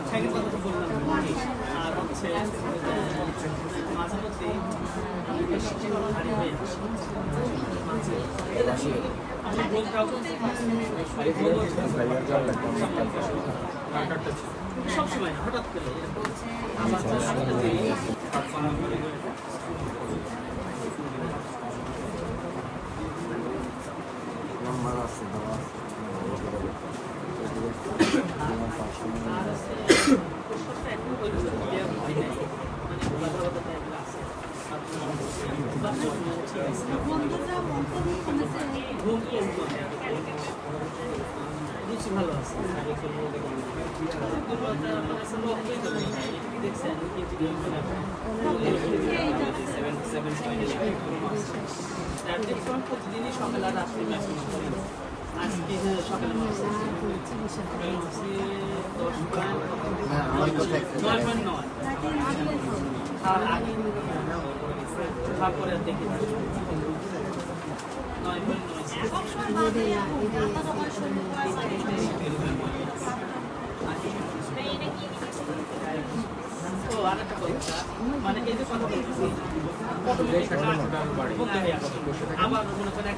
ছ্যাঁকের কথা তো বললাম, আর হচ্ছে মাঝে মধ্যে ভারী হয়ে আসে। আমি সবসময় হঠাৎ করে ভালো আছে প্রতিদিনই সকালে আর রাত্রে আজকে সকালে 10.9 আর আগে তারপরে দেখি 9.9 আরেকটা কথা মানে এই যে কথা বলতেছি আবার মনে করেন